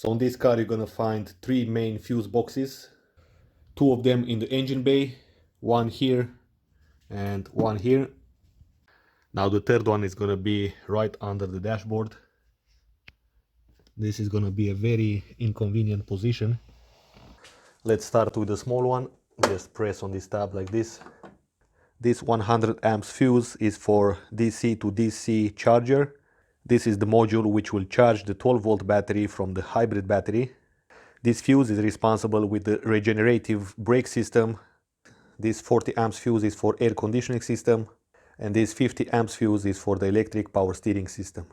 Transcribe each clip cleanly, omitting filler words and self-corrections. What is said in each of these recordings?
So on this car you're gonna find three main fuse boxes. Two of them in the engine bay, one here and one here. Now the third one is gonna be right under the dashboard. This is gonna be a very inconvenient position. Let's start with the small one. Just press on this tab like this. This 100 amps fuse is for DC to DC charger. This is the module which will charge the 12 volt battery from the hybrid battery. This fuse is responsible with the regenerative brake system. This 40 amps fuse is for air conditioning system. And this 50 amps fuse is for the electric power steering system.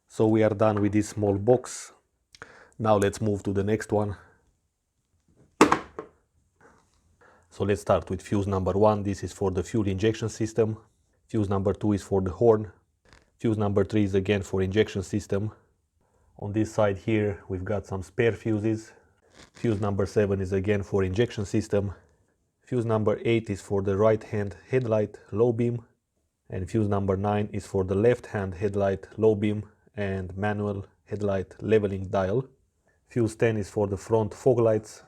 So we are done with this small box. Now let's move to the next one. So let's start with fuse number 1. This is for the fuel injection system. Fuse number 2 is for the horn. Fuse number 3 is again for injection system. On this side here we've got some spare fuses. Fuse number 7 is again for injection system. Fuse number 8 is for the right hand headlight low beam. And fuse number 9 is for the left hand headlight low beam and manual headlight leveling dial. Fuse 10 is for the front fog lights.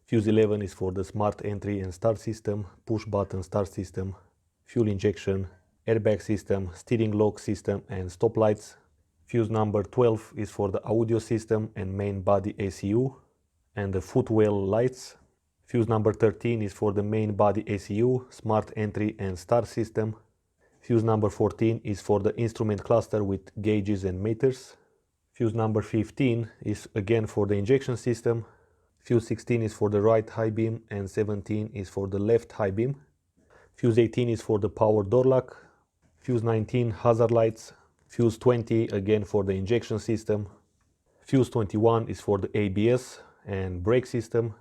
Fuse 11 is for the smart entry and start system, push button start system, fuel injection, airbag system, steering lock system and stop lights. Fuse number 12 is for the audio system and main body ECU and the footwell lights. Fuse number 13 is for the main body ECU, smart entry and start system. Fuse number 14 is for the instrument cluster with gauges and meters. Fuse number 15 is again for the injection system. Fuse 16 is for the right high beam and 17 is for the left high beam. Fuse 18 is for the power door lock. Fuse 19 hazard lights. Fuse 20 again for the injection system. Fuse 21 is for the ABS and brake system.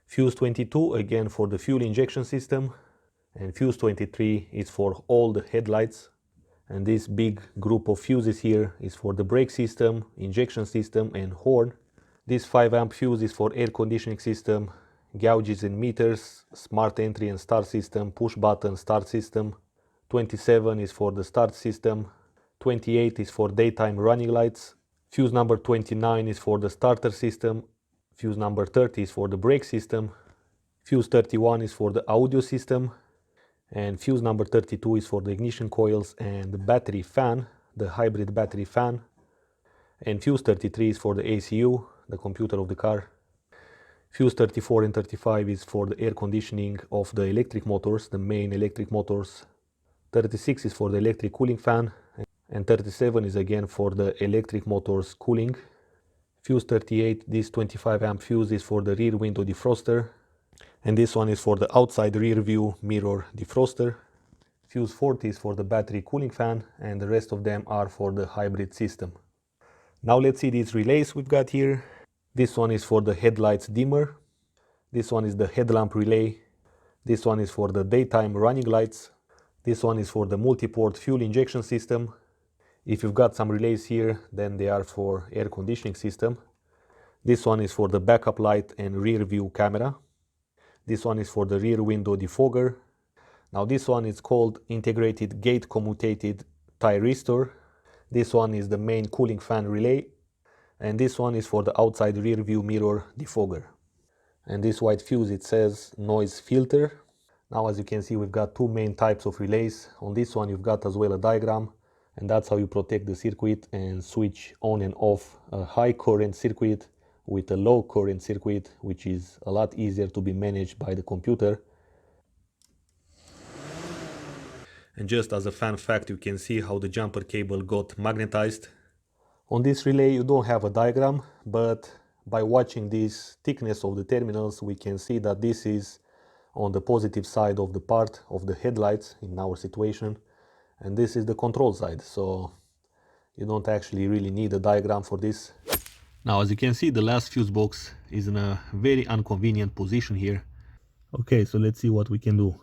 Fuse 22 again for the fuel injection system. And fuse 23 is for all the headlights. And this big group of fuses here is for the brake system, injection system and horn. This 5 amp fuse is for air conditioning system, gauges and meters, smart entry and start system, push button start system. 27 is for the start system. 28 is for daytime running lights. Fuse number 29 is for the starter system. Fuse number 30 is for the brake system. Fuse 31 is for the audio system. And fuse number 32 is for the ignition coils and the battery fan, the hybrid battery fan. And fuse 33 is for the ECU, the computer of the car. Fuse 34 and 35 is for the air conditioning of the electric motors, the main electric motors. 36 is for the electric cooling fan. And 37 is again for the electric motors cooling. Fuse 38, this 25 amp fuse is for the rear window defroster. And this one is for the outside rear view mirror defroster. Fuse 40 is for the battery cooling fan and the rest of them are for the hybrid system. Now let's see these relays we've got here. This one is for the headlights dimmer. This one is the headlamp relay. This one is for the daytime running lights. This one is for the multi-port fuel injection system. If you've got some relays here, then they are for air conditioning system. This one is for the backup light and rear view camera. This one is for the rear window defogger. Now this one is called integrated gate commutated thyristor. This one is the main cooling fan relay. And this one is for the outside rear view mirror defogger. And this white fuse, it says noise filter. Now as you can see, we've got two main types of relays. On this one you've got as well a diagram, and that's how you protect the circuit and switch on and off a high current circuit with a low current circuit, which is a lot easier to be managed by the computer. And just as a fun fact, you can see how the jumper cable got magnetized. On this relay you don't have a diagram, but by watching this thickness of the terminals we can see that this is on the positive side of the part of the headlights in our situation, and this is the control side, so you don't actually really need a diagram for this. Now as you can see, the last fuse box is in a very inconvenient position here. Okay, so let's see what we can do.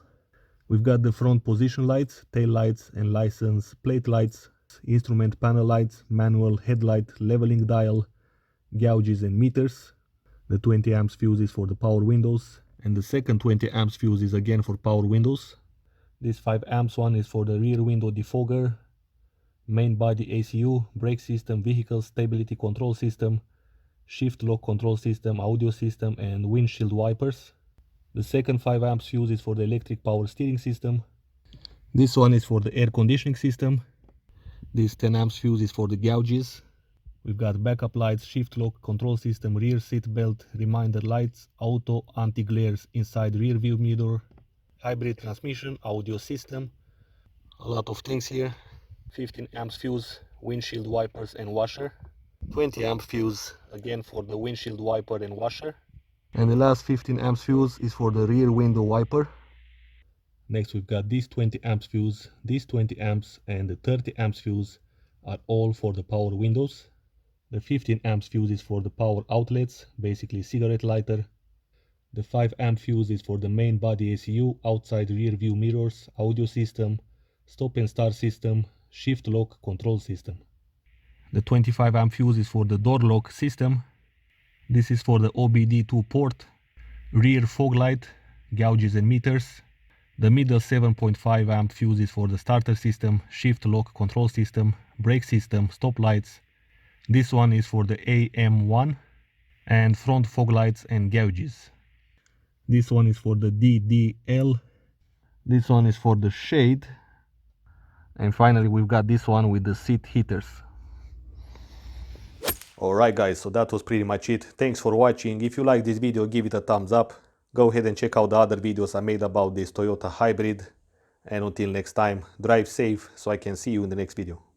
We've got the front position lights, tail lights and license plate lights, instrument panel lights, manual headlight leveling dial, gauges and meters. The 20 amps fuse is for the power windows, and the second 20 amps fuse is again for power windows. This 5 amps one is for the rear window defogger, main body ECU, brake system, vehicle stability control system, shift lock control system, audio system, and windshield wipers. The second 5 amps fuse is for the electric power steering system. This one is for the air conditioning system. This 10 amps fuse is for the gauges. We've got backup lights, shift lock control system, rear seat belt, reminder lights, auto anti-glares inside rear view mirror, hybrid transmission, audio system. A lot of things here. 15 amps fuse, windshield wipers and washer. 20 amp fuse again for the windshield wiper and washer. And the last 15 amps fuse is for the rear window wiper. Next we've got this 20 amps fuse, this 20 amps and the 30 amps fuse are all for the power windows. The 15 amps fuse is for the power outlets, basically cigarette lighter. The 5 amp fuse is for the main body ECU, outside rear view mirrors, audio system, stop and start system, shift lock control system. The 25 amp fuse is for the door lock system. This is for the OBD2 port, rear fog light, gauges and meters. The middle 7.5 amp fuse is for the starter system, shift lock control system, brake system, stop lights. This one is for the AM1 and front fog lights and gauges. This one is for the DDL. This one is for the shade. And finally we've got this one with the seat heaters. Alright guys, so that was pretty much it. Thanks for watching. If you like this video, give it a thumbs up. Go ahead and check out the other videos I made about this Toyota hybrid. And until next time, drive safe so I can see you in the next video.